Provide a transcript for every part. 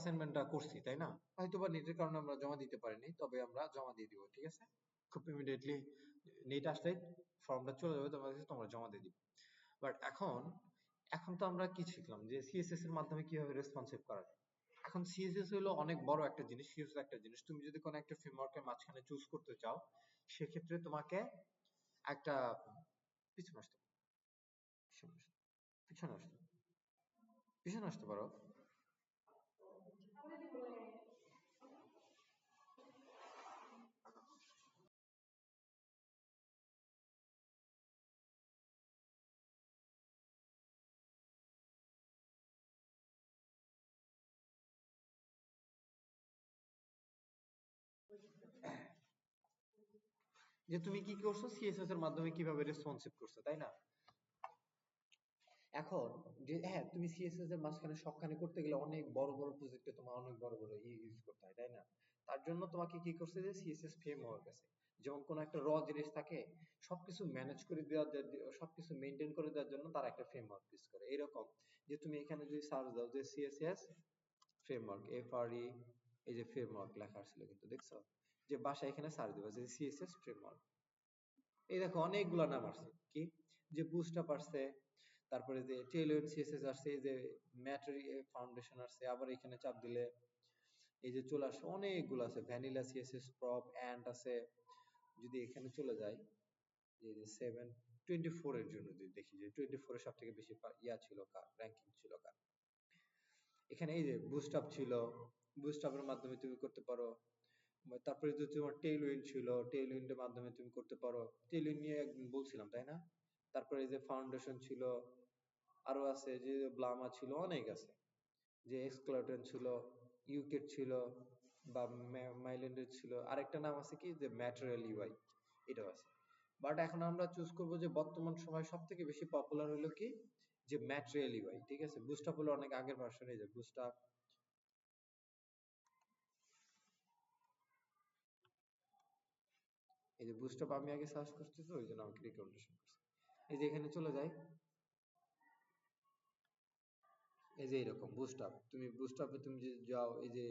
অ্যাসাইনমেন্টটা করছি, তাই না? হয়তোবা নেটের কারণে আমরা জমা দিতে পারিনি, তবে আমরা জমা দিয়ে দিব, ঠিক আছে? খুব ইমিডিয়েটলি নেট আসলে ফর্মটা চলে যাবে তোমার কাছে, তোমরা জমা দিয়ে দিবে। বাট এখন তো আমরা কি শিখলাম যে সিএসএস এর মাধ্যমে কিভাবে রেসপন্সিভ করা যায়। এখন সিএসএস হলো অনেক বড় একটা জিনিস, সিরিয়াস একটা জিনিস। তুমি যদি কোনো একটা ফ্রেমওয়ার্কের মাঝখানে চুজ করতে চাও, সেক্ষেত্রে তোমাকে একটা পিছনে আসতে পিছনে আসতে পিছনে আসতে পিছনে আসতে পারো। যে তুমি কি করছো, সিএসএস এর মাধ্যমে কিভাবে রেসপন্সিভ করছো, তাই না? এখন যে হ্যাঁ, তুমি সিএসএস এর মাঝখানে সবখানে করতে গেলে অনেক বড় বড় প্রজেক্টে তোমার অনেক বড় বড় ইউজ করতে হয়, তাই না? তার জন্য তোমাকে কি করছে যে সিএসএস ফ্রেমওয়ার্ক আছে। যেমন কোন একটা জিনিস থাকে, সবকিছু ম্যানেজ করে দেওয়ার সবকিছু মেনটেন করে দেওয়ার জন্য তারা একটা ফ্রেমওয়ার্ক ইউজ করে। এরকম যে তুমি এখানে যদি সার্চ দাও যে সিএসএস ফ্রেমওয়ার্ক, এফআরই, এই যে ফ্রেমওয়ার্ক লেখা আসলে কিন্তু দেখছো, যে বাসায় এখানে সার্চ দিবা যে সিএসএস ফ্রেমওয়ার্ক, এই দেখো অনেকগুলা নাম আসছে। কি যে বুস্টআপ আসছে, তারপরে যে টেইলর সিএসএস আসছে, এই যে ম্যাট্রি ফাউন্ডেশন আসছে, আবার এখানে চাপ দিলে এই যে চলে আসছে অনেকগুলো আছে, ভ্যানিলা সিএসএস প্রপ অ্যান্ড আছে। যদি এখানে চলে যায় এই যে 724 এর জন্য যদি দেখি যে 24 এর সবথেকে বেশি ছিল কার র‍্যাঙ্কিং ছিল কার, এখানে এই যে বুস্টআপ ছিল, বুস্টআপের মাধ্যমে তুমি করতে পারো। তারপরে যে তোমার টেইলউইন্ড ছিল, টেইলউইন্ডের মাধ্যমে তুমি করতে পারো। টেইলউইন্ড নিয়ে একদিন বলছিলাম, তাই না? তারপরে এই যে ফাউন্ডেশন ছিল, আরো আছে যে ব্লামা ছিল, অনেক আছে। যে এক্সক্লাউটেন ছিল, ইউকেট ছিল, বা মাইল্যান্ডের ছিল, আরেকটা নাম আছে কি যে ম্যাটেরিয়াল ইউআই, এটাও আছে। বাট এখন আমরা চুজ করব যে বর্তমান সময়ে সব থেকে বেশি পপুলার হলো কি যে ম্যাটেরিয়াল ইউআই, ঠিক আছে? বুস্টআপ হলো অনেক আগের ভার্সন, এই যে বুস্টআপ, এই যে বুস্টআপ আমি আগে সার্চ করছি তো ওই জন্য আমাকে রিকমেন্ডেশন করছে। এই যে এখানে চলে যাই, এই যে এরকম বুস্টআপ, তুমি বুস্টআপে তুমি যে যাও, এই যে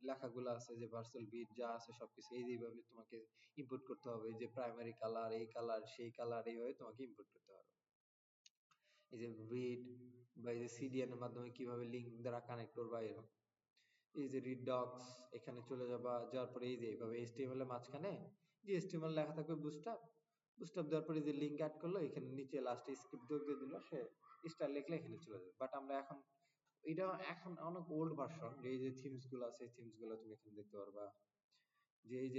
লেখাগুলো আছে যে ভার্সুয়াল বিট যা আছে সবকিছু এই যেভাবে তোমাকে ইনপুট করতে হবে, যে প্রাইমারি কালার, এই কালার, সেই কালার, এইভাবে তোমাকে ইনপুট করতে হবে। এই যে রিড বা এই যে সিডিএন এর মাধ্যমে কিভাবে লিংক দ্বারা কানেক্ট করবা, এরকম। এই যে রিড ডক্স, এখানে চলে যাবা, যাওয়ার পরে এই যে এইভাবে এইচটিএমএল এর মাঝখানে যে এইচটিএমএল লেখা থাকবে বুস্টআপ, বুস্টআপ দেওয়ার পরে যে লিংক অ্যাড করলো, এখানে নিচে লাস্টে স্ক্রিপ্ট যোগ দিয়ে দিল, সে স্টাইল লিখলে এখানে চলে যাবে। বাট আমরা এখন এটা এখন অনেক ওল্ড ভার্সন, এই যে থিমস গুলো আছে, এই থিমস গুলো তুমি এখানে দেখতে পারবা, যে এই যে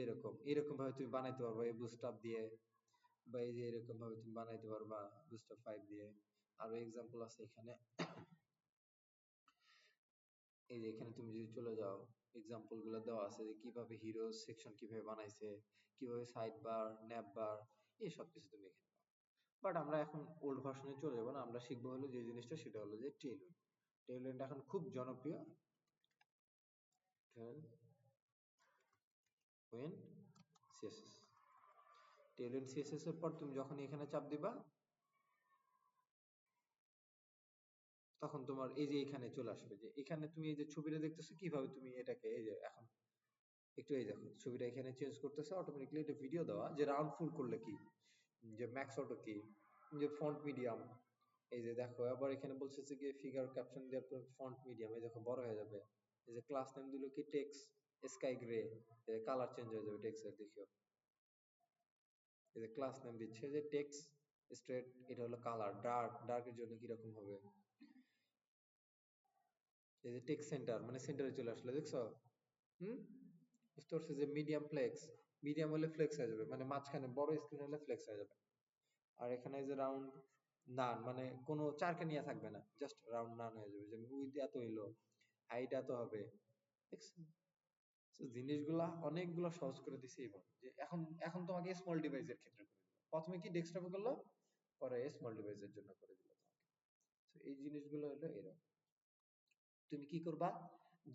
এরকম ভাবে তুমি বানাইতে পারবা এই বুস্টআপ দিয়ে, বা এই যে এরকম ভাবে তুমি বানাইতে পারবা বুস্টআপ 5 দিয়ে। আরো এক্সাম্পল আছে এখানে, এই যে এখানে তুমি যদি চলে যাও, এক্সাম্পল গুলো দেওয়া আছে যে কিভাবে হিরো সেকশন কিভাবে বানাইছে, কিভাবে সাইড বার, ন্যাপ বার, এই সব কিছু তুমি এখানে পাবে। বাট আমরা এখন ওল্ড ভার্সনে চলে যাবো না, আমরা শিখবো হলো যে জিনিসটা, সেটা হলো যে টেইলউইন্ড। টেইলউইন্ড এখন খুব জনপ্রিয়। টেইলউইন্ড সিএসএস, টেইলউইন্ড সিএসএস এর পর তুমি যখন এখানে চাপ দিবা, তখন তোমার এই যে এখানে চলে আসবে, যে এখানে তুমি এই যে ছবিটা দেখতেছো, কিভাবে তুমি এটাকে এই যে এখন একটু এই দেখো ছবিটা এখানে চেঞ্জ করতেছে অটোমেটিক্যালি, এটা ভিডিও দেওয়া যে রাউন্ড ফুল করলে কি, যে ম্যাক্স অটো কি, যে ফন্ট মিডিয়াম, এই যে দেখো আবার এখানে বলছে যে ফিগার ক্যাপশন দেওয়ার পর ফন্ট মিডিয়াম, এই দেখো বড় হয়ে যাবে। এই যে ক্লাস নেম দিল কি text sky grey, colour change হয়ে যাবে টেক্স এর, দেখিও এই যে ক্লাস নেম দিচ্ছে যে টেক্স স্ট্রেট, এটা হলো কালার, ডার্ক, ডার্কের জন্য কি রকম হবে। এই যে টেক্সট সেন্টার মানে সেন্টারে চলে আসলো, দেখছো? হুম, বুঝতে পারছো যে মিডিয়াম ফ্লেক্স, মিডিয়াম হলে ফ্লেক্স হয়ে যাবে, মানে মাঝখানে বড় স্ক্রিন হলে ফ্লেক্স হয়ে যাবে। আর এখানে যে রাউন্ড নান, মানে কোনো চারকানিয়া থাকবে না, জাস্ট রাউন্ড নান হয়ে যাবে, যে উইথ এত হইলো, হাইট এত হবে, দেখছো? তো জিনিসগুলা অনেকগুলো সহজ করে দিছে এইভাবে, যে এখন এখন তোমাকে স্মল ডিভাইসের ক্ষেত্রে করে দিল, প্রথমে কি ডেস্কটপে করলো, পরে স্মল ডিভাইসের জন্য করে দিল তোমাকে। তো এই জিনিসগুলো হলো এরকম। তুমি কি করবা,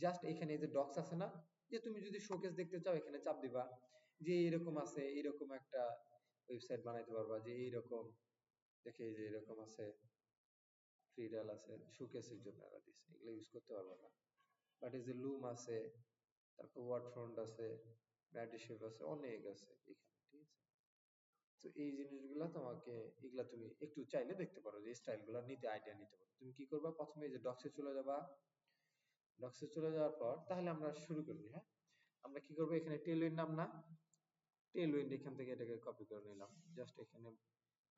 জাস্ট এখানে এই যে ডক্স আছে না, যে তুমি যদি শোকেস দেখতে চাও এখানে চাপ দিবা, যে এরকম আছে, এরকম একটা ওয়েবসাইট বানাইতে পারবা, যে এইরকম দেখে, যে এরকম আছে, ফ্রি ডাল আছে, শোকেসের জন্য এরা দিছে, এগুলো ইউজ করতে পারবা না। বাট এই যে লুম আছে, তারপর ওয়ার্ড ফ্রন্ট আছে, ম্যাটিশেপ আছে, অনেক আছে এখানে, ঠিক আছে। তো এই জিনিসগুলা তোমাকে, এগুলা তুমি একটু চাইলে দেখতে পারো, যে স্টাইলগুলো নিতে, আইডিয়া নিতে পারো। তুমি কি করবা, প্রথমে এই যে ডক্সে চলে যাবা। ডক্সে চলে যাওয়ার পর তাহলে আমরা শুরু করি, হ্যাঁ। আমরা কি করবো, এখানে টেলউইন্ড নাম না, টেলউইন্ড এখান থেকে এটাকে কপি করে নিলাম। জাস্ট এখানে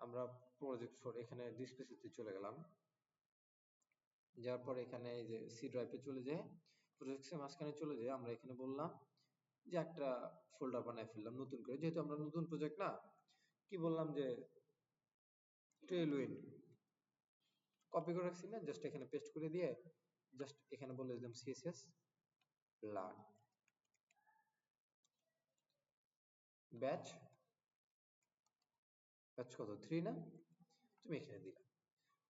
আমরা প্রজেক্ট ফর এখানে ডিসপ্লেসিতে চলে গেলাম। যাওয়ার পর এখানে এই যে সি ড্রাইভে চলে যায়, প্রজেক্টের মাঝখানে চলে যায়, আমরা এখানে বললাম যে একটা ফোল্ডার বানায় ফেললাম নতুন করে, যেহেতু আমরা নতুন প্রজেক্ট না, কি বললাম যে টেলউইন্ড কপি করে রাখছি না, জাস্ট এখানে পেস্ট করে দিয়ে জাস্ট এখানে বলে দিলাম সিএসএস লার্ন ব্যাচ, ব্যাচ কত 3 না, তুমি এখানে দিলা।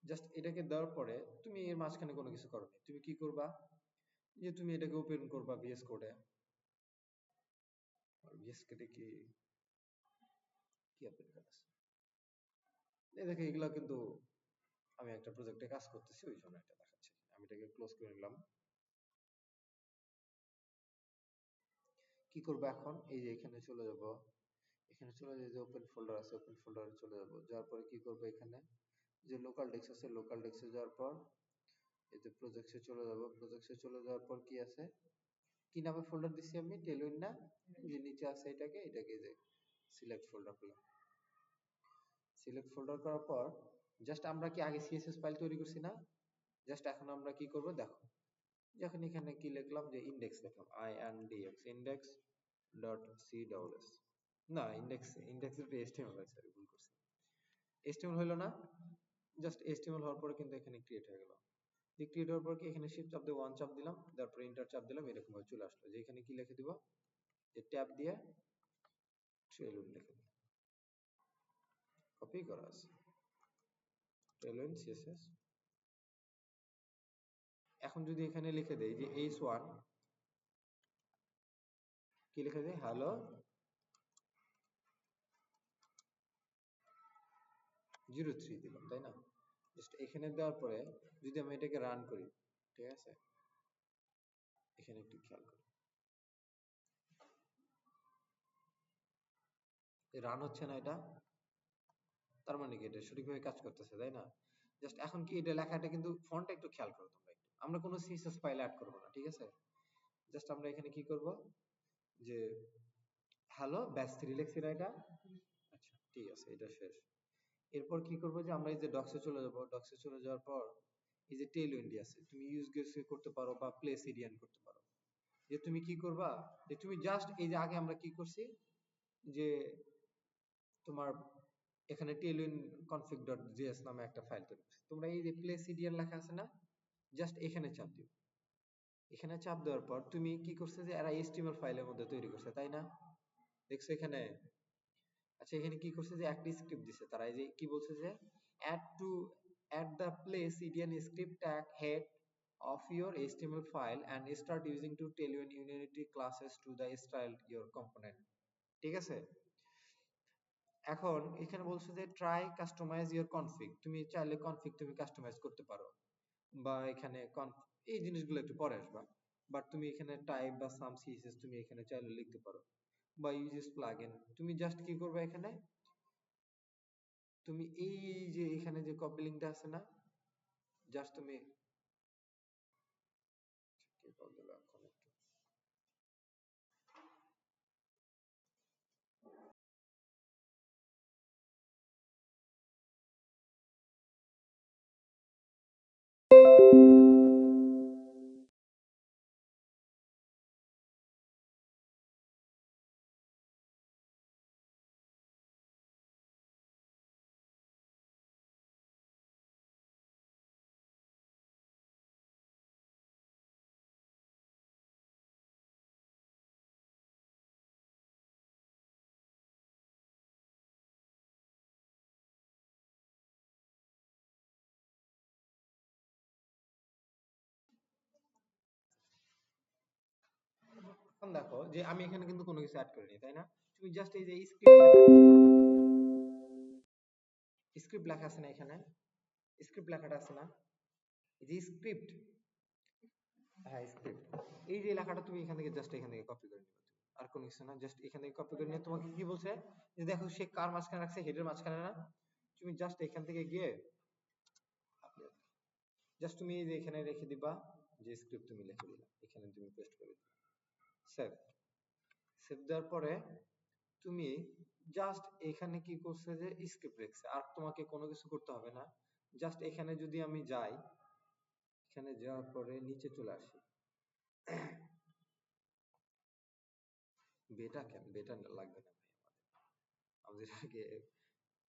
জাস্ট এটাকে দেওয়ার পরে তুমি এর মাঝখানে কোনো কিছু করো না, তুমি কি করবা, যে তুমি এটাকে ওপেন করবা ভিএস কোডে। ভিএস কোডে কি কি ওপেন করা আছে, এই দেখো এগুলা কিন্তু আমি একটা প্রজেক্টে কাজ করতেছি, ওই জন্য এটা দেখাচ্ছে। আমি এটাকে ক্লোজ করে নিলাম। কি করবো এখন, এই যে এখানে চলে যাব, এখানে চলে যে ওপেন ফোল্ডার আছে, ওপেন ফোল্ডারে চলে যাব। যাওয়ার পরে কি করবো, এখানে যে লোকাল ডেস্ক আছে, লোকাল ডেস্কে যাওয়ার পর এই যে প্রজেক্টসে চলে যাব। প্রজেক্টসে চলে যাওয়ার পর কি আছে, কি নামে ফোল্ডার দিছি আমি, টেলউইন্ড না, যে নিচে আছে এটাকে, এটাকে যে সিলেক্ট ফোল্ডার করলাম। সিলেক্ট ফোল্ডার করার পর জাস্ট আমরা কি আগে সিএসএস ফাইল তৈরি করছি না, জাস্ট এখন আমরা কি করব দেখো, যখন এখানে কি লিখলাম, যে ইনডেক্স লিখলাম, INDX ইনডেক্স ডট CSS, না ইনডেক্স, ইনডেক্সের HTML আছে, সরি ভুল করছি, HTML হলো না। জাস্ট HTML হওয়ার পরে কিন্তু এখানে ক্রিয়েট হয়ে গেল। যে ক্রিয়েট হওয়ার পর কি এখানে শিফট চাপ দিয়ে 1 চাপ দিলাম, তারপর এন্টার চাপ দিলাম, এরকম ভাবে চলে আসলো। যে এখানে কি লিখে দিব, যে ট্যাব দিয়ে টেলউইন্ড লিখে দিলাম, কপি করা আছে টেলউইন্ড CSS। এখন যদি এখানে লিখে দেই যে H1, কি লিখে দেই, হ্যালো 03 দিলাম, তাই না। জাস্ট এখানে দেওয়ার পরে যদি আমি এটাকে রান করি, ঠিক আছে, এখানে একটু খেয়াল করি, রান হচ্ছে না এটা, তার মানে কি এটা সঠিকভাবে কাজ করতেছে, তাই না। জাস্ট এখন কি এটা লেখাটা কিন্তু ফন্টটা একটু খেয়াল করো তোমরা একটু, আমরা কোনো সিএসএস ফাইল অ্যাড করব না, ঠিক আছে। জাস্ট আমরা এখানে কি করব, যে হ্যালো ব্যাচ 3 লিখছি না এটা, আচ্ছা ঠিক আছে, এটা শেষ। এরপর কি করব, যে আমরা এই যে ডক্সে চলে যাব। ডক্সে চলে যাওয়ার পর এই যে টেলউইন্ড আছে, তুমি ইউজ গেস করতে পারো বা প্লেস এরিয়ান করতে পারো। যে তুমি কি করবা, যে তুমি জাস্ট এই যে আগে আমরা কি করছি, যে তোমার এখানে tailwind config.js নামে একটা ফাইল তৈরি করছি, তোমরা এই যে প্লেস এরিয়ান লেখা আছে না, জাস্ট এখানে চাপ দিও। এখানে চাপ দেওয়ার পর তুমি কি করছে, যে এরা HTML ফাইলের মধ্যে তৈরি করছে, তাই না, দেখছো এখানে। আচ্ছা এখানে কি করছে, যে একটা স্ক্রিপ্ট দিছে তারা, এই যে কি বলছে, যে add to add the place cdn script tag head of your HTML file and start using to tailwind unity classes to the style your component, ঠিক আছে। এখন এখানে বলছে যে ট্রাই কাস্টমাইজ ইওর কনফিগ, তুমি চাইলে কনফিগ তুমি কাস্টমাইজ করতে পারো, বা এখানে এই জিনিসগুলো একটু পরে আসবা। বাট তুমি এখানে টাইপ বা সাম সিএসএস তুমি এখানে চাইলে লিখতে পারো, বা ইউজেস প্লাগইন। তুমি জাস্ট কি করবে, এখানে তুমি এই যে এখানে যে কপি লিংকটা আছে না, জাস্ট তুমি কি বলবো এখন একটু, এখন দেখো যে আমি এখানে কিন্তু কোনো কিছু অ্যাড করিনি, তাই না। তুমি জাস্ট এই যে স্ক্রিপ্ট লেখা আছে না, এখানে স্ক্রিপ্ট লেখাটা আছে না, এই যে স্ক্রিপ্ট, হ্যাঁ স্ক্রিপ্ট, এই যে লেখাটা তুমি এখান থেকে জাস্ট এখান থেকে কপি করে নিবে তুমি, আর কোনো কিছু না, জাস্ট এখান থেকে কপি করে নিয়ে তোমাকে কি বলছে যে দেখো সে কার মাঝখানে রাখছে, হেডের মাঝখানে না, তুমি জাস্ট এখান থেকে গিয়ে জাস্ট তুমি এই যে এখানে রেখে দিবা, যে স্ক্রিপ্ট তুমি লিখে দিলা এখানে তুমি পেস্ট করে দিবা, সেভ, সেভ দেওয়ার পরে তুমি জাস্ট এখানে কি করছে যে স্ক্রিপ্ট লিখছে, আর তোমাকে কোনো কিছু করতে হবে না। জাস্ট এখানে যদি আমি যাই, এখানে যাওয়ার পরে নিচে চলে আসি, বেটা কেন, বেটা লাগবে না ভাই আমাদের, আমাদের আগে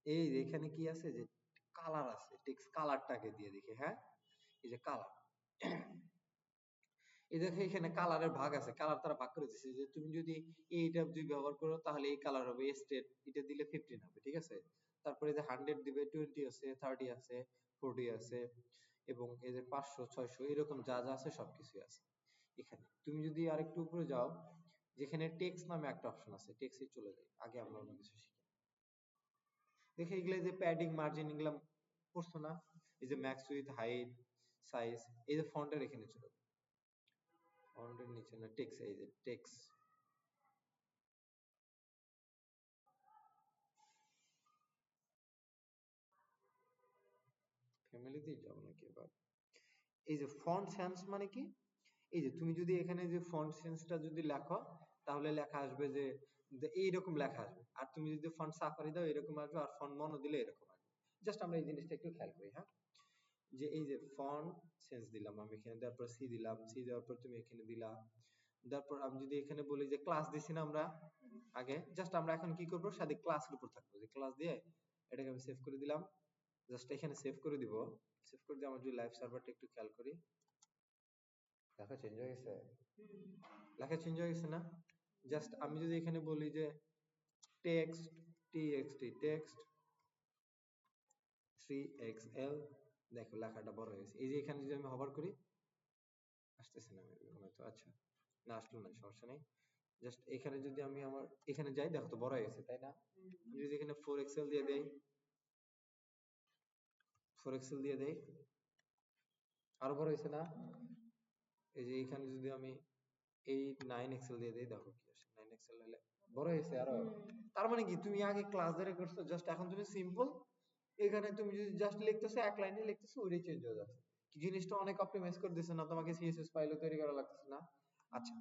এই যে এখানে কি আছে যে কালার আছে, টেক্সট কালারটাকে দিয়ে দেখি, হ্যাঁ এই যে কালার, এই দেখো এখানে কালারের ভাগ আছে, কালার তারা ভাগ করে দিচ্ছে যে তুমি যদি এইটা যদি ব্যবহার করো তাহলে এই কালার হবে, স্টেট এটা দিলে 15 হবে, ঠিক আছে। তারপরে যে 100 দিবে, 20 আছে, 30 আছে, 40 আছে, এবং এই যে 500 600 এরকম যা যা আছে সবকিছুই আছে এখানে। তুমি যদি আরেকটু উপরে যাও, যেখানে টেক্সট নামে একটা অপশন আছে, টেক্সটে চলে যাই, আগে আমরা অন্য কিছু শিখি। দেখে এগুলো যে প্যাডিং মার্জিন এগুলা পড়ছো না, এই যে ম্যাক্স উইথ হাইট সাইজ, এই যে ফন্টের এখানে চলে যাবে, ফন্টের নিচে না টেক্সট, এই যে টেক্সট ফ্যামিলিতেই যাবো নাকি এবার, এই যে ফন্ট সেন্স মানে কি, এই যে তুমি যদি এখানে যে ফন্ট সেন্সটা যদি লেখো তাহলে লেখা আসবে যে এইরকম লেখা আসবে, আর তুমি যদি ফন্ট সাফারি দাও এরকম আসবে, আর ফন্ট মনো দিলে এরকম আসবে। জাস্ট আমরা এই জিনিসটা একটু খেয়াল করি, হ্যাঁ যে এই যে ফন্ট সেন্স দিলাম আমি এখানে, দেওয়ার পর সি দিলাম, সি দেওয়ার পর তুমি এখানে দিলা, তারপর আমি যদি এখানে বলি যে ক্লাস দিছি না আমরা আগে, জাস্ট আমরা এখন কি করবো সাথে ক্লাসের উপর থাকবো, যে ক্লাস দিয়ে এটাকে আমি সেভ করে দিলাম, জাস্ট এখানে সেভ করে দিব, সেভ করে দিয়ে আমার যদি লাইভ সার্ভারটা একটু খেয়াল করি, লেখা চেঞ্জ হয়ে গেছে, লেখা চেঞ্জ হয়ে গেছে না। জাস্ট আমি যদি এখানে বলি যে টেক্সট টিএক্সটি টেক্সট 3xl, দেখো লেখাটা বড় হয়ে গেছে। এই যে এখানে যদি আমি হভার করি, আসতেছে না হয়তো, আচ্ছা না আসলো না, সমস্যা নেই। জাস্ট এখানে যদি আমি আমার এখানে যাই, দেখো তো বড় হয়ে গেছে, তাই না। আমি যদি এখানে 4xl দিয়ে দেই, 4xl দিয়ে দেই, আরো বড় হয়েছে না। এই যে এখানে যদি আমি এই 9xl দিয়ে দেই, দেখো কি আসে, 9xl হলে বড় হয়েছে আরো। তার মানে কি তুমি আগে ক্লাস ধরে করছো, জাস্ট এখন তুমি সিম্পল এখানে তুমি যদি জাস্ট লিখতেছো, এক লাইনে লিখতেছো, ওইটাই চেঞ্জ হয়ে যাচ্ছে। জিনিসটা অনেক অপটিমাইজ করে দিছে না, তোমাকে সিএসএস ফাইলও তৈরি করা লাগতেছে না। আচ্ছা,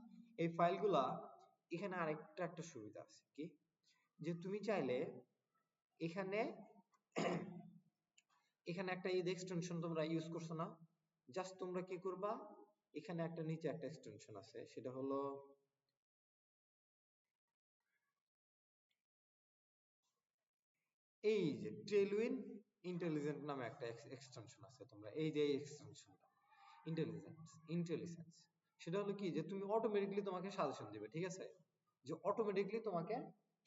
এই ফাইলগুলা এখানে আরেকটা একটা সুবিধা আছে কি, যে তুমি চাইলে এখানে এখানে একটা এই এক্সটেনশন তোমরা ইউজ করছো না, জাস্ট তোমরা কি করবা, এখানে একটা নিচে একটা এক্সটেনশন আছে, সেটা হলো এই যে টেলউইন ইন্টেলিজেন্ট নামে একটা এক্সটেনশন আছে, তোমরা এই যে এক্সটেনশনটা ইন্টেলিজেন্স, সেটা হলো কি যে তুমি অটোমেটিকলি তোমাকে সাজেশন দিবে, ঠিক আছে, যে অটোমেটিকলি তোমাকে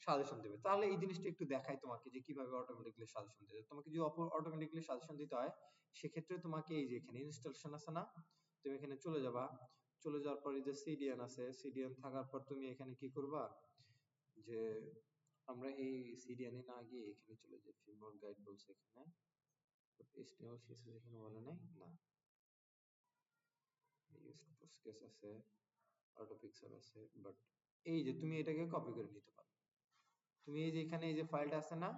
সাজেশন দিবে। তাহলে এই জিনিসটা একটু দেখাই তোমাকে যে কিভাবে অটোমেটিকলি সাজেশন দিবে। তোমাকে যদি অটোমেটিকলি সাজেশন দিতে হয়, সেক্ষেত্রে তোমাকে এই যে এখানে ইনস্টলেশন আছে না, তুমি এখানে চলে যাবা, চলে যাওয়ার পরে যে সিডিএন আছে, সিডিএন থাকার পর তুমি এখানে কি করবা, যে আমরা এই সিডিএন এ না গিয়ে এখানে চলে যাই, ফ্রেমওয়ার্ক গাইড বলছে এখানে, HTML CSS এখানে বলে নাই না, পোস্টকেস আছে, অটো পিক্সেল আছে, বাট এই যে তুমি এটাকে কপি করে নিতে পারো। তুমি এই যে এখানে এই যে ফাইলটা আছে না,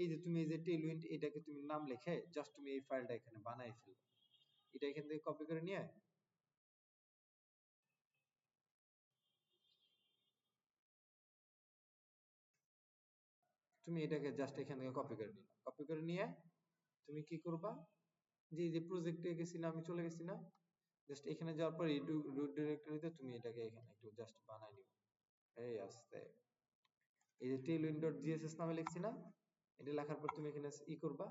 এই যে তুমি এই যে টেলউইন্ড, এটাকে তুমি নাম লিখে জাস্ট তুমি এই ফাইলটা এখানে বানাই ফেলবে, এটা এখান থেকে কপি করে নিয়ে তুমি এটাকে জাস্ট এখান থেকে কপি করে নিলে, কপি করে নিয়ে তুমি কি করবা, যে এই যে প্রজেক্টে গেছি না, আমি চলে গেছি না, জাস্ট এখানে যাওয়ার পর এই রুট ডিরেক্টরিতে তুমি এটাকে এখানে একটু জাস্ট বানাই নিবে, এই আস্তে, এই যে tailwind.gss নামে লিখছি না, এটা লেখার পর তুমি এখানে ই করবা,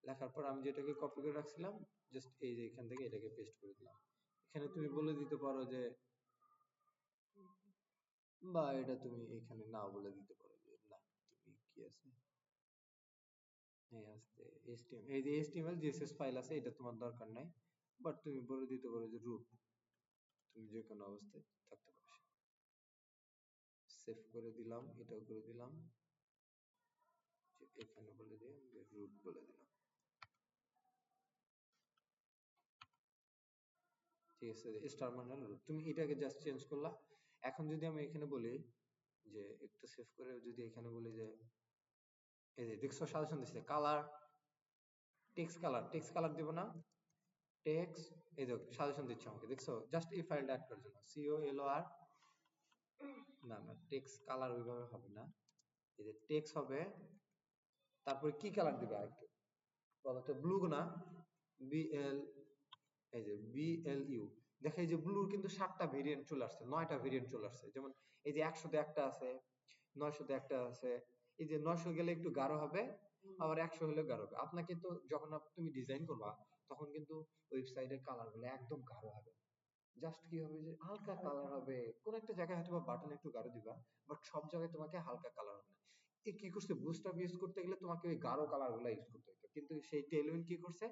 লেখার পর আমি যেটাকে কপি করে রাখছিলাম, জাস্ট এই যে এখান থেকে এটাকে পেস্ট করে দিলাম। এখানে তুমি বলে দিতে পারো যে, বা এটা তুমি এখানে নাও বলে দিতে পারো যে না, তুমি কি আছে, এই আস্তে HTML, এই যে HTML CSS ফাইল আছে, এটা তোমার দরকার নাই, বাট তুমি বলে দিতে পারো যে রুট, তুমি যে কোনো অবস্থায় থাকতে পারো। সেভ করে দিলাম, এটাও করে দিলাম, যে এখানে বলে দিয়ে রুট বলে দিলাম। ঠিক আছে, স্টার মানে হলো root। তুমি এটাকে জাস্ট চেঞ্জ করলা। এখন যদি আমি এখানে বলি যে একটু সেভ করে যদি এখানে বলি যে এই যে দেখছো সাজেশন দিচ্ছে কালার, টেক্সট কালার দিব না, টেক্সট এই যে সাজেশন দিচ্ছে আমাকে, দেখছো জাস্ট এই ফাইলটা অ্যাড করার জন্য COLOR, না টেক্সট কালার ওইভাবে হবে না, এই যে টেক্সট হবে, তারপরে কি কালার দিবে আরেকটু বলো তো, ব্লু না, BL, এই যে BLU, দেখো এই যে ব্লুর কিন্তু 7টা ভেরিয়েন্ট চলে আসছে, 9টা ভেরিয়েন্ট চলে আসছে, যেমন এই যে 100 তে একটা আছে, 900 তে একটা আছে, এই যে 900 গেলে একটু গাঢ় হবে, আবার 100 হলে গাঢ় হবে। আপনাকে তো যখন তুমি ডিজাইন করবা তখন কিন্তু ওয়েবসাইটের কালার গুলো একদম গাঢ় হবে, জাস্ট কি হবে যে হালকা কালার হবে, কোন একটা জায়গায় হয়তো বাটন একটু গাঢ় দিবা, বাট সব জায়গায় তোমাকে হালকা কালার হবে না। এ কি করছে, বুস্টআপ ইউজ করতে গেলে তোমাকে ওই গাঢ় কালার গুলো ইউজ করতে হতো, কিন্তু সেই টেলউইন কি করছে,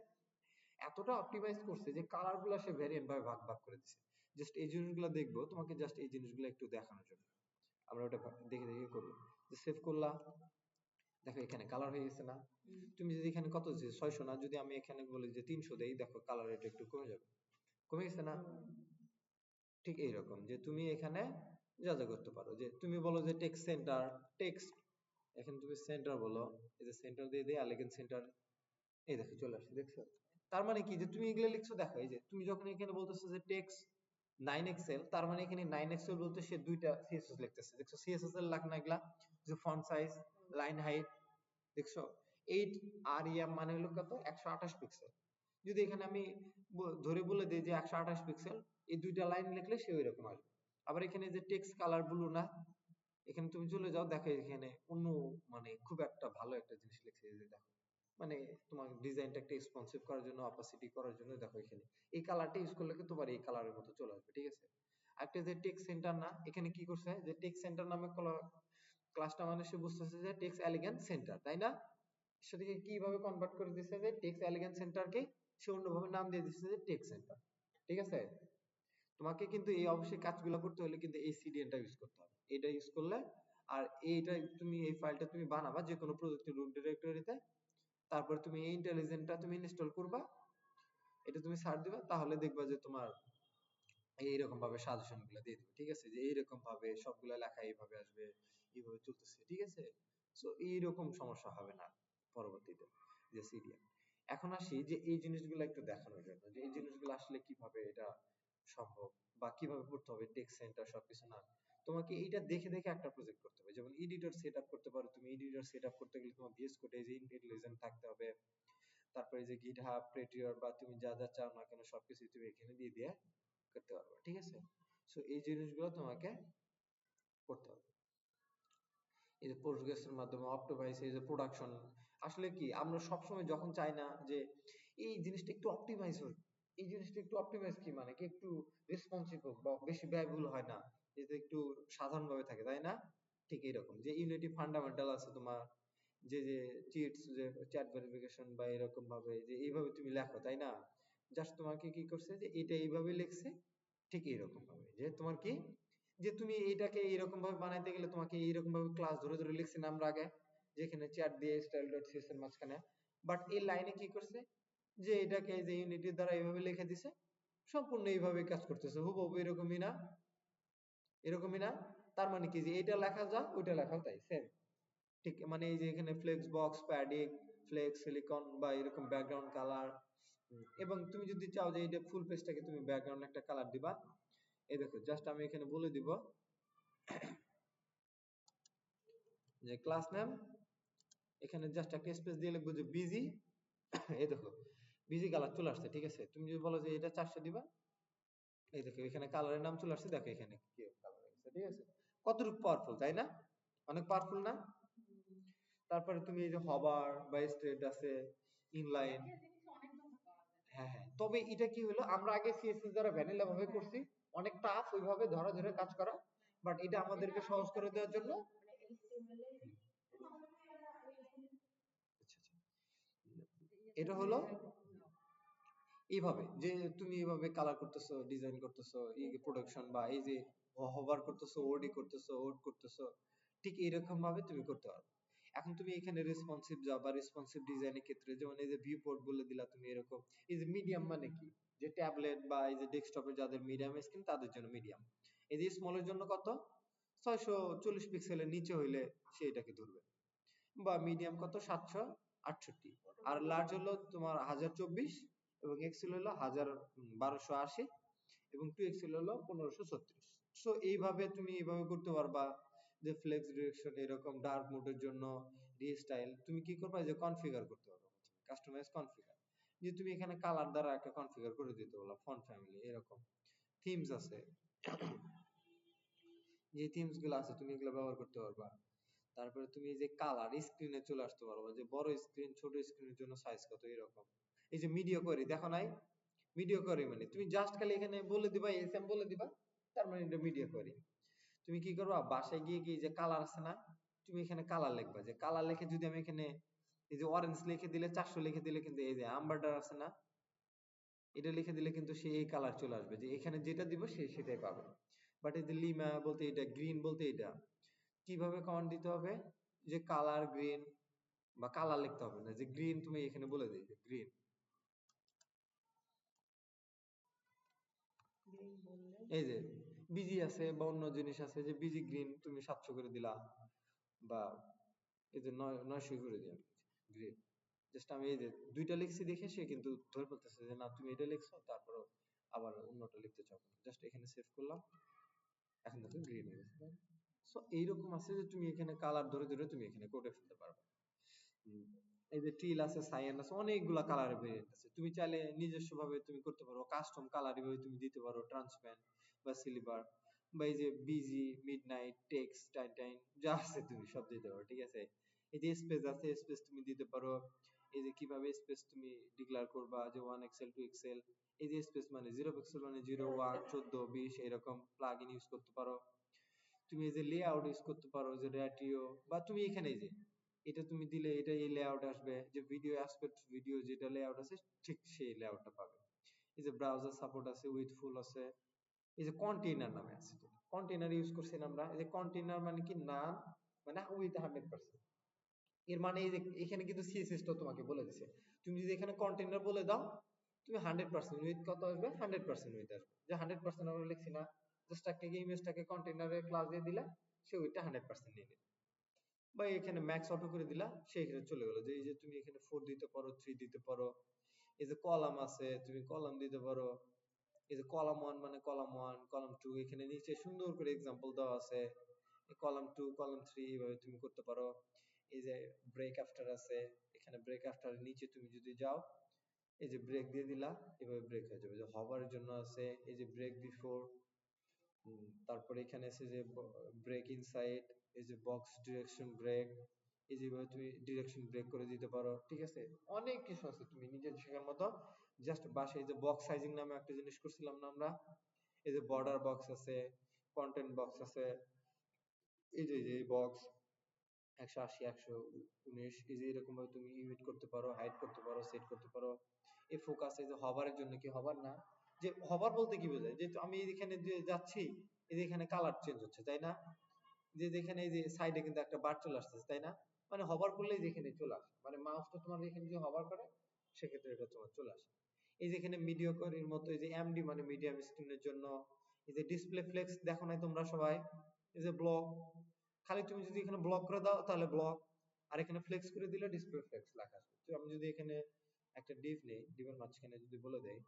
এতটা অপটিমাইজ করছে যে কালার গুলো সে ভেরিয়েন্ট ভাবে ভাগ ভাগ করে দিচ্ছে। জাস্ট এই জিনিসগুলো দেখবো তোমাকে, জাস্ট এই জিনিসগুলো একটু দেখানোর জন্য আমরা ওটা দেখে দেখে করবো। যে সেভ করলা, দেখো এখানে কালার হয়ে গেছে না, তুমি যদি এখানে কত যে 600 না, যদি আমি এখানে বলি যে 300 দেই, দেখো কালার এটা একটু কমে যাবে, কমে গেছে না। ঠিক এইরকম যে তুমি এখানে যা যা করতে পারো, যে তুমি বলো যে টেক্সট সেন্টার, টেক্সট এখানে তুমি সেন্টার বলো, এই যে সেন্টার দিয়ে দিয়ে এলিগেন্ট সেন্টার, এই দেখো চলে আসছে, দেখছো। তার মানে কি যে তুমি এগুলো লিখছো, দেখো এই যে তুমি যখন এখানে বলতেছো যে টেক্সট 9 এক্সেল, তার মানে এখানে 9 এক্সেল বলতে সে দুইটা সিএসএস লিখতেছে, দেখছো সিএসএস এর লাগ না এগুলা, যে ফন্ট সাইজ, লাইন হাইট, দেখছো 8 REM মানে হলো কত, 128 পিক্সেল। যদি এখানে আমি ধরে বলে দিই যে 128 পিক্সেল, এই দুইটা লাইন লিখলে সে ওইরকম আসবে। আবার এখানে যে টেক্সট কালার ব্লু না, এখানে তুমি চলে যাও, দেখো এখানে অন্য মানে খুব একটা ভালো একটা জিনিস লিখছে, এই যে দেখো মানে তোমার ডিজাইনটা একটা রেসপন্সিভ করার জন্য, অপাসিটি করার জন্য, দেখো এখানে এই কালারটা ইউজ করলে কিন্তু তোমার এই কালারের মতো চলে আসবে, ঠিক আছে। একটা যে টেক্সট সেন্টার না, এখানে কি করছে যে টেক্সট সেন্টার নামে ক্লাসটা মানে সে বুঝতেছে যে টেক্সট এলিগেন্ট সেন্টার, তাই না, সেটাকে কিভাবে কনভার্ট করে দিচ্ছে যে টেক্সট এলিগেন্ট সেন্টারকে সে অন্যভাবে নাম দিয়ে দিচ্ছে যে টেক্সট সেন্টার, ঠিক আছে। তোমাকে কিন্তু এই অবশ্যই কাজগুলো করতে হলে কিন্তু এই সিডিএনটা ইউজ করতে হবে, এটা ইউজ করলে, আর এইটা তুমি এই ফাইলটা তুমি বানাবা যে কোনো প্রজেক্টের রুট ডিরেক্টরিতে, তারপর তুমি এই ইন্টেলিজেন্টটা তুমি ইনস্টল করবা, এটা তুমি সার্চ দিবা, তাহলে দেখবা যে তোমার এইরকম ভাবে সাজেশন গুলো দিয়ে দিবে, ঠিক আছে, যে এইরকম ভাবে সবগুলা লেখা এইভাবে আসবে, এইভাবে চলতেছে, ঠিক আছে। সো এইরকম সমস্যা হবে না পরবর্তীতে, যে সিরিয়াল। এখন আসি যে এই জিনিসগুলো একটু দেখানোর জন্য, যে এই জিনিসগুলো আসলে কিভাবে এটা সম্ভব, বা কিভাবে করতে হবে টেক্সট সেন্টার সবকিছু না, তোমাকে এইটা দেখে দেখে একটা প্রজেক্ট করতে হবে। যেমন এডিটর সেট আপ করতে পারো তুমি, এডিটর সেট আপ করতে গেলে তোমার ভিএস কোডে যে ইন্টেলিজেন্ট থাকতে হবে, তারপরে যে গিটহাব, প্রেটিওর বা তুমি যা যা চাও না কেন সবকিছু তুমি এখানে দিয়ে দিয়ে করতে পারবে, ঠিক আছে। সো এই জিনিসগুলো তোমাকে করতে হবে। এই যে পোস্টগ্রেসের মাধ্যমে অপটিমাইজ, এই যে প্রোডাকশন, আসলে কি আমরা সবসময় যখন চাই না যে এই জিনিসটা একটু অপটিমাইজ হোক, এই জিনিসটা একটু অপটিমাইজ কি মানে কি একটু রেসপন্সিভ হোক বা বেশি ব্যয়বহুল হয় না, যাতে একটু সাধারণভাবে থাকে, তাই না। ঠিক এইরকম যে ইউনিটি ফান্ডামেন্টাল আছে তোমার, যে যে চিটস, যে চ্যাট ভেরিফিকেশন বা এরকম ভাবে যে এইভাবে তুমি লেখো, তাই না। জাস্ট তোমাকে কি করছে যে এটা এইভাবে লিখছে, ঠিক এইরকম ভাবে যে তোমার কি, যে তুমি এটাকে এরকম ভাবে বানাইতে গেলে তোমাকে এইরকম ভাবে ক্লাস ধরে ধরে লিখছি না আমরা আগে, যেখানে চ্যাট দিয়ে স্টাইল ডট সিএস এর মাঝখানে, বাট এই লাইনে কি করছে যে এটাকে যে ইউনিটির দ্বারা এইভাবে লিখে দিছে, সম্পূর্ণ এইভাবে কাজ করতেছে, হুবহু এরকমই না, এরকমই না। তার মানে কি যে এটা লেখা যা ওইটা লেখাও তাই সেম, ঠিক মানে এই যে এখানে flex box, padding, flex, silicon বা এরকম ব্যাকগ্রাউন্ড কালার, এবং তুমি যদি চাও যে এটা ফুল পেজটাকে তুমি ব্যাকগ্রাউন্ড একটা কালার দিবা, এই দেখো জাস্ট আমি এখানে বলে দিব যে ক্লাস নেম, এখানে জাস্ট একটা স্পেস দিয়ে লিখবো যে বিজি, এই দেখো বিজি কালার চলে আসছে, ঠিক আছে। তুমি যদি বলো যে এটা 400 দিবা, এই দেখো এখানে কালারের নাম চলে আসছে, দেখো এখানে কি কালার হয়েছে, ঠিক আছে। কতটুকু পাওয়ারফুল, তাই না, অনেক পাওয়ারফুল না। তারপরে তুমি এই যে হবার বা স্ট্রেট আছে, ইনলাইন, হ্যাঁ হ্যাঁ, তবে এটা কি হলো, আমরা আগে সিএসএস দ্বারা ভ্যানিলা ভাবে করছি, অনেক টাফ ওইভাবে ধরে ধরে কাজ করা, বাট এটা আমাদেরকে সহজ করে দেওয়ার জন্য, আচ্ছা আচ্ছা, এটা হলো এইভাবে যে তুমি এইভাবে কালার করতেছো, ডিজাইন করতেছো, এই প্রোডাকশন বা এই যে হোভার করতেছো, ওডি করতেছো, ওড করতেছো, ঠিক এইরকম ভাবে তুমি করতে পারো। এখন তুমি এখানে রেসপন্সিভ যাও বা রেসপন্সিভ ডিজাইনের ক্ষেত্রে যেমন এই যে ভিউ পোর্ট বলে দিলা তুমি এরকম। এই যে মিডিয়াম মানে কি, যে ট্যাবলেট বা এই যে ডেস্কটপে যাদের মিডিয়াম স্ক্রিন তাদের জন্য মিডিয়াম। এই যে স্মলের জন্য কত, 640 পিক্সেলের নিচে হইলে সে এটাকে ধরবে। বা মিডিয়াম কত, 768। আর লার্জ হলো তোমার 1024 এবং এক্সেল হলো 1280 এবং 2 এক্সেল হলো 1536। সো এইভাবে তুমি এইভাবে করতে পারবা যে ফ্লেক্স ডিরেকশন এরকম ডার্ক মোডের জন্য রিস্টাইল তুমি কি করবা, যে কনফিগার করতে পারবা, কাস্টমাইজ কনফিগার, যে তুমি এখানে কালার দ্বারা একটা কনফিগার করে দিতে পারলা, ফন্ট ফ্যামিলি এরকম থিমস আছে, যে থিমস গুলো আছে তুমি এগুলো ব্যবহার করতে পারবা। তারপরে তুমি এই যে কালার স্ক্রিনে চলে আসতে পারবা, যে বড় স্ক্রিন ছোট স্ক্রিনের জন্য সাইজ কত এরকম। এই যে মিডিয়া কোয়েরি দেখো নাই, মিডিয়া কোয়েরি মানে তুমি জাস্ট খালি এখানে বলে দিবা, এসএম বলে দিবা, তার মানে এটা মিডিয়া কোয়েরি। তুমি কি করবা, বাসায় গিয়ে গিয়ে যে কালার আছে না, তুমি এখানে কালার লিখবা, যে কালার লিখে যদি আমি এখানে এই যে অরেঞ্জ লিখে দিলে 400 লিখে দিলে কিন্তু এই যে আমবারটার আছে না, এটা লিখে দিলে কিন্তু সে এই কালার চলে আসবে, যে এখানে যেটা দিব সে সেটাই পাবে। বাট এই যে লিমা বলতে এটা, গ্রিন বলতে এটা, কিভাবে কমান্ড দিতে হবে, যে কালার গ্রিন, বা কালার লিখতে হবে না, যে গ্রিন তুমি এখানে বলে দিই যে গ্রিন, এই যে বিজি আছে বা অন্য জিনিস আছে, যে বিজি গ্রিন তুমি 700 করে দিলা, বা এই যে 900 করে দিলাম গ্রিন। জাস্ট আমি এই যে দুইটা লিখছি দেখে সে কিন্তু ধরে ফেলতেছে যে না তুমি এটা লিখছো, তারপর আবার অন্যটা লিখতে চাও, জাস্ট এখানে সেভ করলাম, এখন দেখো গ্রিন হয়ে গেছে। সো এইরকম আছে যে তুমি এখানে কালার ধরে ধরে তুমি এখানে কোডে ফেলতে পারবে। এই যে টিল আছে, সায়ান আছে, অনেকগুলা কালারের ভেরিয়েন্ট আছে। তুমি চাইলে নিজস্ব ভাবে তুমি করতে পারো, কাস্টম কালার এভাবে তুমি দিতে পারো, ট্রান্সপ্যারেন্ট বা সিলভার, বা এই যে বিজি, মিডনাইট, টেক্স, টাইটাইন যা আছে তুমি সব দিতে পারো, ঠিক আছে। এই যে স্পেস আছে, স্পেস তুমি দিতে পারো। এই যে কিভাবে স্পেস তুমি ডিক্লেয়ার করবা, যে 1 এক্সেল 2 এক্সেল, এই যে স্পেস মানে 0 পিক্সেল মানে 0 1 14 20 এরকম প্লাগইন ইউজ করতে পারো। তুমি এই যে লেআউট ইউজ করতে পারো, যে রেটিও, বা তুমি এখানে এই যে এটা তুমি দিলে এটা এই লেআউট আসবে, যে ভিডিও অ্যাসপেক্ট ভিডিও যেটা লেআউট আছে ঠিক সেই লেআউটটা পাবে। এই যে ব্রাউজার সাপোর্ট আছে, উইথ ফুল আছে। এই যে কন্টেইনার নামে আছে, কন্টেইনার ইউজ করছি না আমরা। এই যে কন্টেইনার মানে কি, না মানে উইথ 100%। এর মানে এই যে এখানে কিন্তু সিএসএস টা তোমাকে বলে দিছে, তুমি যদি এখানে কন্টেইনার বলে দাও, তুমি 100% উইথ কত আসবে, 100% উইথ আসবে। যে 100% আমরা লিখছি না, জাস্ট একটা ইমেজটাকে কন্টেইনারে ক্লাস দিয়ে দিলে সে ওইটা 100% নিয়ে নেবে। বা এখানে ম্যাক্স অটো করে দিলা, সে এখানে চলে গেল। যে এই যে তুমি এখানে 4 দিতে পারো, 3 দিতে পারো। এই যে কলাম আছে, তুমি কলাম দিতে পারো। এই যে কলাম 1 মানে কলাম 1, কলাম 2, এখানে নিচে সুন্দর করে এক্সাম্পল দেওয়া আছে। কলাম 2, কলাম 3 এইভাবে তুমি করতে পারো। এই যে ব্রেক আফটার আছে, এখানে ব্রেক আফটার নিচে তুমি যদি যাও, এই যে ব্রেক দিয়ে দিলা, এভাবে ব্রেক হয়ে যাবে। যে হভারের জন্য আছে, এই যে ব্রেক বিফোর, তারপরে এখানে আছে যে ব্রেক ইনসাইড, এই যে বক্স ডিরেকশন ব্রেক, এই যেভাবে তুমি ডিরেকশন ব্রেক করে দিতে পারো, ঠিক আছে। অনেক কিছু আছে তুমি নিজে শেখার মতো। জাস্ট বাসায় এই যে বক্স সাইজিং নামে একটা জিনিস করছিলাম না আমরা, এই যে বর্ডার বক্স আছে, কন্টেন্ট বক্স আছে, এই যে এই বক্স 180 119, এই যে এরকম ভাবে তুমি ইউনিট করতে পারো, হাইড করতে পারো, সেট করতে পারো। এই ফোকাস, এই যে হভারের জন্য কি, হভার না, যে হভার বলতে কি বোঝায়, যে আমি এখানে যে যাচ্ছি, এই যে এখানে কালার চেঞ্জ হচ্ছে, তাই না, যে যেখানে এই যে সাইডে কিন্তু একটা বার চলে আসতেছে, তাই না, মানে হভার করলেই যেখানে চলে আসে, মানে মাউসটা তোমার এখানে যে হভার করে সেক্ষেত্রে এটা তোমার চলে আসে। এই যে এখানে মিডিয়াকোর মতো, এই যে এমডি মানে মিডিয়াম স্ক্রিনের জন্য, এই যে ডিসপ্লে ফ্লেক্স দেখো নাই তোমরা সবাই, এই যে ব্লক, খালি তুমি যদি এখানে ব্লক করে দাও তাহলে ব্লক, আর এখানে ফ্লেক্স করে দিলে ডিসপ্লে ফ্লেক্স লেখা আসবে। তো আমি যদি এখানে একটা ডিভ নেই, ডিভের মাঝখানে যদি বলে দেই,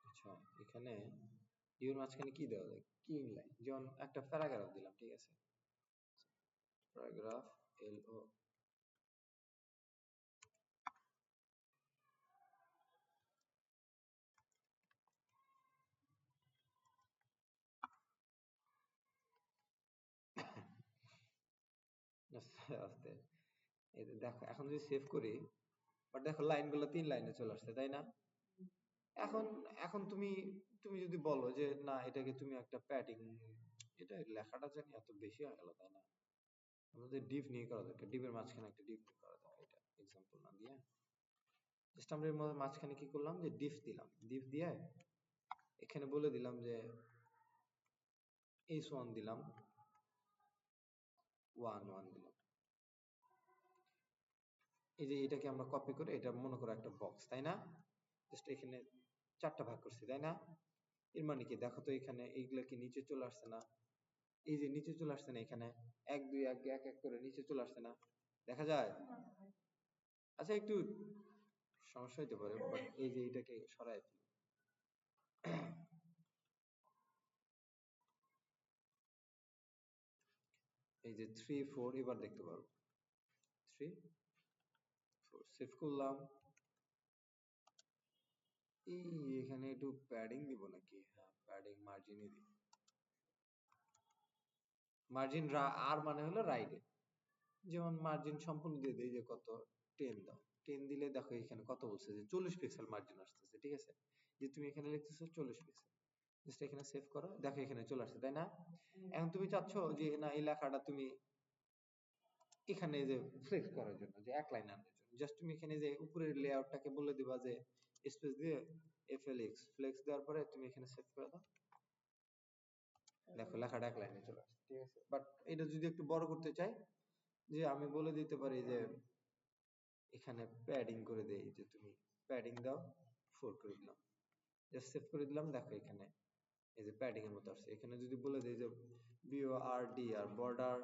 আচ্ছা এখানে ডিভের মাঝখানে কি দেওয়া যায়, কি ইনলাইন, যেমন একটা প্যারাগ্রাফ দিলাম, ঠিক আছে, প্যারাগ্রাফ এল ও, আস্তে আস্তে, এই যে দেখো এখন যদি সেভ করি, বাট দেখো লাইনগুলো 3 লাইনে চলে আসছে, তাই না। এখন এখন তুমি তুমি যদি বলো যে না এটাকে তুমি একটা প্যাডিং, এটা লেখাটা জানি এত বেশি হয়ে গেল, তাই না, আমাদের ডিভ নিয়ে করা দরকার, ডিভের মাঝখানে একটা ডিভ নিয়ে করা দরকার, এটা এক্সাম্পল না দিয়ে জাস্ট আমরা এর মাঝখানে কি করলাম, যে ডিভ দিলাম, ডিভ দিয়ে এখানে বলে দিলাম যে h1 দিলাম, 1 1 দিলাম। এই যে এটাকে আমরা কপি করে এটা মনে করো একটা বক্স, তাই না? জাস্ট এখানে 4টা ভাগ করছি, তাই না? এর মানে কি দেখো তো, এখানে এইগুলা কি নিচে চলে আসছে না? এই যে নিচে চলে আসছে না, এখানে 1 2 1 1 1 করে নিচে চলে আসছে না, দেখা যায়? আচ্ছা, একটু সমস্যা হইতে পারে, বাট এই যে এটাকে সরাই দিই। এই যে 3 4 এবার দেখতে পারবো, 3 4 সেভ করলাম। এই এখানে একটু প্যাডিং দিব নাকি? হ্যাঁ, প্যাডিং মার্জিনই দিই। মার্জিন আর মানে হলো রাইটে, যেমন মার্জিন সম্পূর্ণ দিয়ে দিই যে কত, 10 দাও। 10 দিলে দেখো এখানে কত বলছে, যে 40 পিক্সেল মার্জিন আসতেছে, ঠিক আছে? যে তুমি এখানে লিখতেছো 40 পিক্সেল, জাস্ট এখানে সেভ করো, দেখো এখানে চলে আসছে, তাই না? এখন তুমি চাচ্ছ যে না, এই লেখাটা তুমি এখানে যে ফ্লেক্স করার জন্য, যে এক লাইন আনার জন্য, জাস্ট তুমি এখানে যে উপরের লেআউটটাকে বলে দিবা যে স্পেস দিয়ে FLX, ফ্লেক্স দেওয়ার পরে তুমি এখানে সেভ করে দাও, দেখো লেখাটা এক লাইনে চলে আসছে, ঠিক আছে? বাট এটা যদি একটু বড় করতে চাই, যে আমি বলে দিতে পারি যে এখানে প্যাডিং করে দেই, যে তুমি প্যাডিং দাও, 4 করে দিলাম, জাস্ট সেভ করে দিলাম, দেখো এখানে এই যে প্যাডিং এর মতো আসছে। এখানে যদি বলে দেই যে BORDR, বর্ডার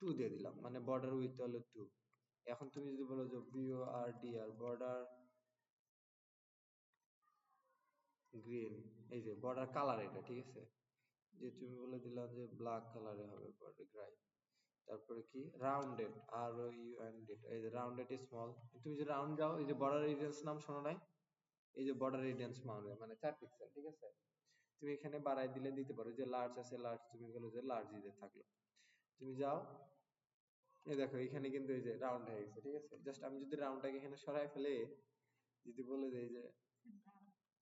2 দিয়ে দিলাম, মানে বর্ডার উইথ হলো 2। এখন তুমি যদি বলো যে BORDR, বর্ডার গ্রিন, এই যে বর্ডার কালার এটা, ঠিক আছে? যে তুমি বলে দিলাম যে ব্ল্যাক কালারে হবে বর্ডার গ্রাই। তারপরে কি রাউন্ডেড, ROUNDED, এই যে রাউন্ডেড স্মল, তুমি যে রাউন্ড দাও, এই যে বর্ডার রেডিয়াস নাম শোনো নাই? এই যে বর্ডার রেডিয়াস মানে 4 পিক্সেল, ঠিক আছে? তুমি এখানে বাড়াই দিলে দিতে পারো, যে লার্জ আছে লার্জ, তুমি বলো যে লার্জ দিতে থাকলো। তুমি যাও, এই দেখো এখানে কিন্তু এই যে রাউন্ড হয়ে গেছে, ঠিক আছে? জাস্ট আমি যদি রাউন্ডটাকে এখানে সরাই ফেলে, যদি বলে দেই যে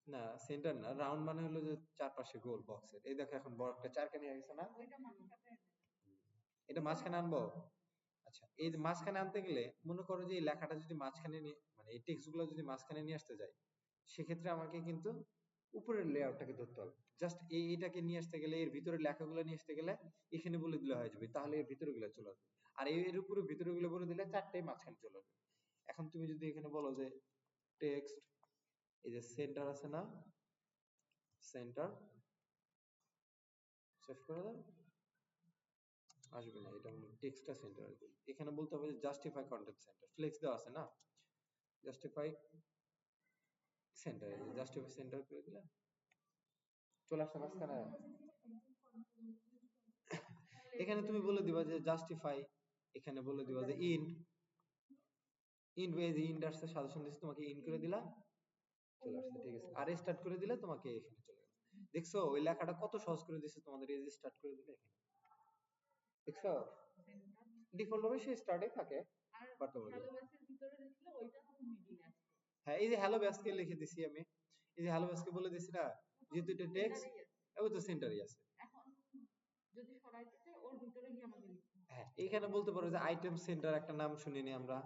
না, সেন্টার না, রাউন্ড মানে হলো যে চারপাশে গোল বক্সের, এই দেখো এখন বড় একটা চারখানি হয়ে গেছে না? এটা মাঝখানে আনবো। আচ্ছা, এই যে মাঝখানে আনতে গেলে মনে করো যে এই লেখাটা যদি মাঝখানে মানে এই টেক্সট গুলো যদি মাঝখানে নিয়ে আসতে যাই, সেক্ষেত্রে আমাকে কিন্তু উপরের লেয়ারটাকে ধরতে হবে। জাস্ট এইটাকে নিয়ে আসতে গেলে, এর ভিতরে লেখাগুলো নিয়ে আসতে গেলে এখানে বলে দিলে হয়ে যাবে, তাহলে এর ভিতরে গুলো চলে আসবে। আর এর উপরে ভিতরে গুলো বলে দিলে চারটেই মাঝখানে চলে আসবে। এখন তুমি যদি এখানে বলো যে টেক্সট, এই যে সেন্টার আছে না, সেন্টার, সেভ করে দাও, আসবে না, এটা টেক্সটটা সেন্টার আসবে। এখানে বলতে হবে যে জাস্টিফাই কন্টেন্ট সেন্টার, ফ্লেক্স দেওয়া আছে না, জাস্টিফাই সেন্টার, জাস্টিফাই সেন্টার করে দিলে চলে আসছে মাঝখানে। এখানে তুমি বলে দিবা যে জাস্টিফাই, এখানে বলে দিবা যে ইন্ট, ইন্ট এই যে ইন্ট আসছে, সাজেশন দিচ্ছে তোমাকে ইন্ট করে দিলা, চলে আসছে, ঠিক আছে? আর স্টার্ট করে দিলে তোমাকে এখানে চলে গেল। দেখছো ওই লেখাটা কত সহজ করে দিচ্ছে তোমাদের, এই যে স্টার্ট করে দিলে এখানে, দেখছো? ডিফল্ট ভাবে সে স্টার্টে থাকে, বাট হ্যাঁ, এই যে হ্যালো ব্যাসকে লিখে দিছি আমি, এই যে হ্যালো ব্যাসকে বলে দিছি না, যেহেতু এটা টেক্সট, ওই তো সেন্টারই আছে। হ্যাঁ, এখানে বলতে পারো যে আইটেম সেন্টার একটা নাম শুনিনি আমরা,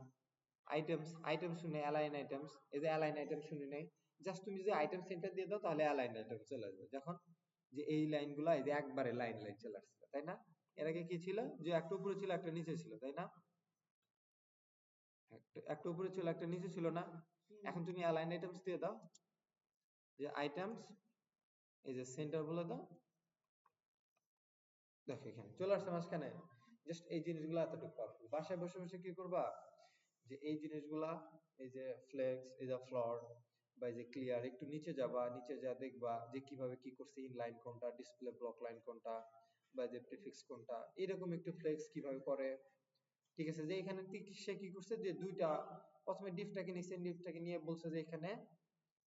আইটেমস, আইটেম শুনে অ্যালাইন আইটেমস, এই যে অ্যালাইন আইটেম শুনি নাই, জাস্ট তুমি যে আইটেম সেন্টার দিয়ে দাও, তাহলে অ্যালাইন আইটেম চলে আসবে। যখন যে এই লাইনগুলো এই যে একবারে লাইন লাইন চলে আসছে, তাই না? এর আগে কি ছিল, যে একটা উপরে ছিল একটা নিচে ছিল, তাই না? একটা উপরে ছিল একটা নিচে ছিল না? এখন তুমি অ্যালাইন আইটেমস দিয়ে দাও, যে আইটেমস, এই যে সেন্টার বলে দাও, দেখো এখানে চলে আসছে মাঝখানে। জাস্ট এই জিনিসগুলো এতটুকু পারফেক্ট, বাসায় বসে বসে কি করবা, যে এই জিনিসগুলা, এই যে ফ্লেক্স, এই যে ফ্লোর, বা এই যে ক্লিয়ার, একটু নিচে যাবা, নিচে যা দেখবা যে কিভাবে কি করছে, ইনলাইন কোনটা, ডিসপ্লে ব্লক লাইন কোনটা, বা যে প্রিফিক্স কোনটা, এরকম একটু ফ্লেক্স কিভাবে করে, ঠিক আছে? যে এখানে সে কি করছে, যে দুইটা, প্রথমে ডিফটাকে নিছে, ডিফটাকে নিয়ে বলছে যে এখানে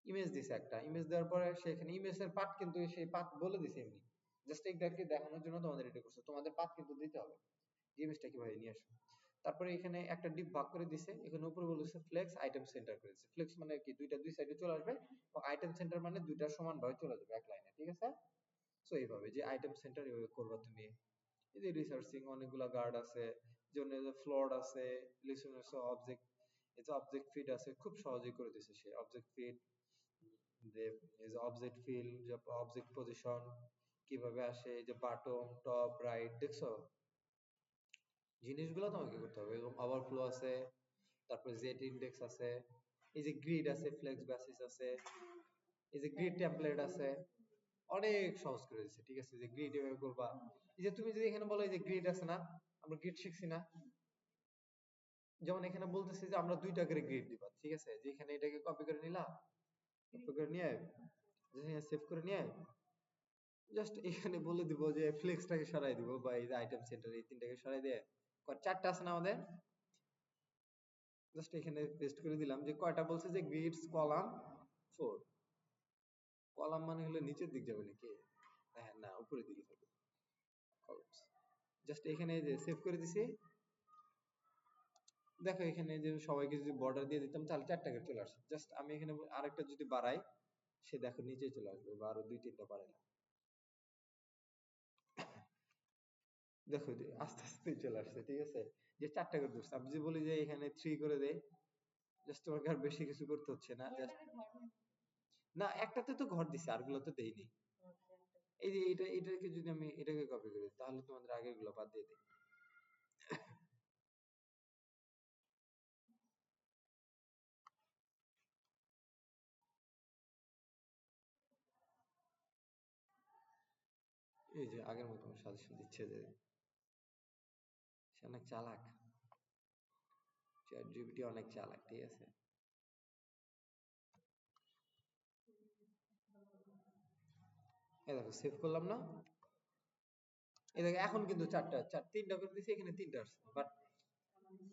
ইমেজ দিছে, একটা ইমেজ দেওয়ার পরে সে এখানে ইমেজের পাথ, কিন্তু সেই পাথ বলে দিছে এমনি, জাস্ট এটাকে দেখানোর জন্য তোমাদের এটা করছে, তোমাদের পাথ কিন্তু দিতে হবে, ইমেজটা কিভাবে নিয়ে আসবে। তারপরে এখানে একটা ডিপ ভাগ করে দিছে, এখানে উপরে বলেছে ফ্লেক্স, আইটেম সেন্টার করেছে। ফ্লেক্স মানে কি, দুইটা দুই সাইডে চলে আসবে, এবং আইটেম সেন্টার মানে দুইটা সমান ভাবে চলে যাবে এক লাইনে, ঠিক আছে? সো এইভাবে যে আইটেম সেন্টার এইভাবে করবা তুমি। এই যে রিসার্চিং অনেকগুলা গার্ড আছে, যেমন এই যে ফ্লোর্ড আছে, লিসেনার্স অবজেক্ট, এই যে অবজেক্ট ফিড আছে, খুব সহজেই করে দিছে সে অবজেক্ট ফিড, যে এই যে অবজেক্ট ফিল, যে অবজেক্ট পজিশন, কিভাবে আসে, এই যে বাটন, টপ, রাইট, দেখছো? জিনিসগুলো তোমাকে করতে হবে। এরকম ওভারফ্লো আছে, তারপর জেড ইন্ডেক্স আছে, এই যে গ্রিড আছে, ফ্লেক্স বেসিস আছে, এই যে গ্রিড টেমপ্লেট আছে, অনেক সহজ করে দিচ্ছে। ঠিক আছে, যে গ্রিড এভাবে করবা। এই যে তুমি যদি এখানে বলো, এই যে গ্রিড আছে না, আমরা গ্রিড শিখছি না, যেমন এখানে বলতেছি যে আমরা দুইটা করে গ্রিড দিবা। ঠিক আছে, যে এখানে এটাকে কপি করে নিলা, কপি করে নিয়ে সেভ করে নিয়ে জাস্ট এখানে বলে দিব যে ফ্লেক্সটাকে সরাই দিব, বা এই যে আইটেম সেন্টার, এই তিনটাকে সরাই দিয়ে চারটা আছে না আমাদের, জাস্ট এখানে পেস্ট করে দিলাম। যে কয়টা বলছে, যে গ্রিডস কলাম 4। কলাম মানে হলো নিচের দিক যাবে নাকি? হ্যাঁ, না, উপরের দিকে যাবে কলামস। জাস্ট এখানে যে সেভ করে দিছি, দেখো এখানে যে সবাইকে যদি বর্ডার দিয়ে দিতাম তাহলে চারটা করে চলে আসছে। জাস্ট আমি এখানে আরেকটা যদি বাড়াই, সে দেখো নিচে চলে আসবে, বা আরো দুই তিনটা বাড়াইলাম, দেখো যে আস্তে আস্তে চলে আসছে। ঠিক আছে, যে চারটা করে ধরছে। আমি যদি বলি যে এখানে 3 করে দেই, জাস্ট তোমাকে আর বেশি কিছু করতে হচ্ছে না। জাস্ট না, একটাতে তো ঘর দিছে, আরগুলো তো দেইনি। এই যে এটাকে যদি আমি এটাকে কপি করি, তাহলে তোমাদের আগের গুলো বাদ দিয়ে দিই। এই যে আগের মতো সাজেশন দিচ্ছে, যে সে অনেক চালাক, চ্যাট জিপিটি অনেক চালাক। ঠিক আছে, এই দেখো সেভ করলাম না, এই দেখো এখন কিন্তু তিনটা করে দিছি, এখানে তিনটা আসছে। বাট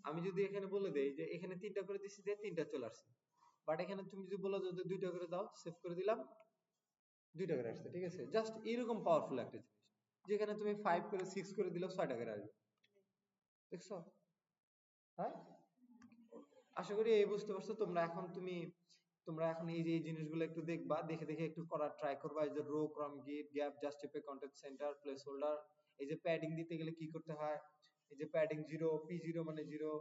আমি যদি এখানে বলে দেই যে এখানে তিনটা করে দিছি, যে তিনটা চলে আসছে। বাট এখানে তুমি যদি বলো যে দুইটা করে দাও, সেভ করে দিলাম, দুইটা করে আসছে। ঠিক আছে, জাস্ট এরকম পাওয়ারফুল একটা জিনিস, যেখানে তুমি 5 করে 6 করে দিলেও 6টা করে আসবে। দেখছো? হ্যাঁ, আশা করি এই বুঝতে পারছো। তোমরা এখন এই যে এই জিনিসগুলো একটু দেখবা, দেখে দেখে একটু করার ট্রাই করবা। এই যে রো, কলাম, গিট, gap, justify, content centre, place holder. এই যে প্যাডিং দিতে গেলে কি করতে হয়, এই যে প্যাডিং 0, P0 মানে 0,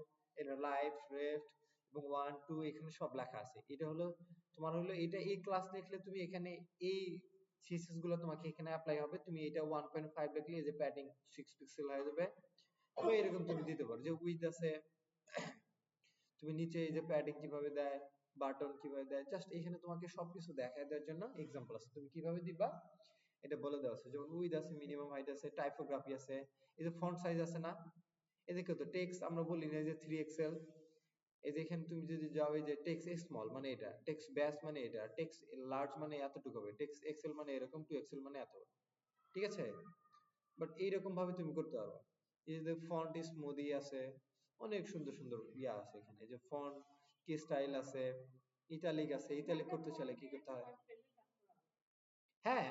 এটা লাইফ, লেফট এবং 1 2 এখানে সব লেখা আছে। এটা হলো তোমার হলো এটা এই ক্লাস লিখলে তুমি এখানে এই সিএসএস গুলো তোমাকে এখানে অ্যাপ্লাই হবে। তুমি এটা 1.5 লিখলে এই যে প্যাডিং 6 পিক্সেল হয়ে যাবে। তো এরকম তুমি দিতে পারো। যে উইথ আছে, তুমি নিচে এই যে প্যাডিং কিভাবে দেয়, বাটন কিভাবে দেয়, জাস্ট এখানে তোমাকে সবকিছু দেখায় দেওয়ার জন্য এক্সাম্পল আছে, তুমি কিভাবে দিবা এটা বলে দেওয়া আছে। যেমন উইথ আছে, মিনিমাম হাইট আছে, টাইপোগ্রাফি আছে, এই যে ফন্ট সাইজ আছে না, এদিকে তো টেক্সট আমরা বলি না যে 3XL। এই যে এখানে তুমি যদি যাও, এই যে টেক্সট স্মল মানে এটা, টেক্সট ব্যাস মানে এটা, টেক্সট লার্জ মানে এতটুকু হবে, টেক্সট এক্সেল মানে এরকম, 2XL মানে এত। ঠিক আছে, বাট এইরকম ভাবে তুমি করতে পারবা। এই যে ফন্ট স্মুদি আছে, অনেক সুন্দর সুন্দর ইয়া আছে এখানে। এই যে ফন্ট কি স্টাইল আছে, ইটালিক আছে, ইটালিক করতে চাইলে কি করতে হয়? হ্যাঁ,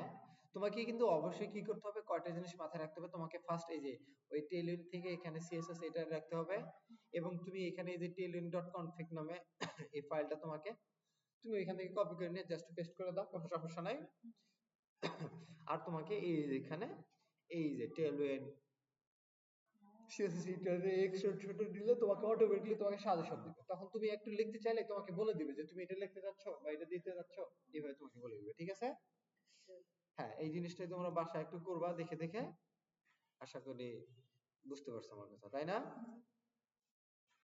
তোমাকে কিন্তু অবশ্যই কি করতে হবে, কয়টা জিনিস মাথায় রাখতে হবে তোমাকে। ফার্স্ট এই যে ওই টেলউইন থেকে এখানে সিএসএস এটা রাখতে হবে, এবং তুমি এখানে এই যে tailwind.config নামে এই ফাইলটা তোমাকে, তুমি এখান থেকে কপি করে নিয়ে জাস্ট পেস্ট করে দাও, কোনো সমস্যা নাই। আর তোমাকে এই যে এখানে এই যে টেলউইন সিএসএস এটারে এক্সট্রা ছোট দিলে তোমাকে অটোমেটিক্যালি তোমাকে সাজেশন দিবে। তখন তুমি একটু লিখতে চাইলে তোমাকে বলে দিবে যে তুমি এটা লিখতে যাচ্ছ বা এটা দিতে যাচ্ছ, এইভাবে তোমাকে বলে দিবে। ঠিক আছে, হ্যাঁ, এই জিনিসটাই তোমরা বাসায় একটু করবা দেখে দেখে। আশা করি বুঝতে পারছো আমার কথা, তাই না?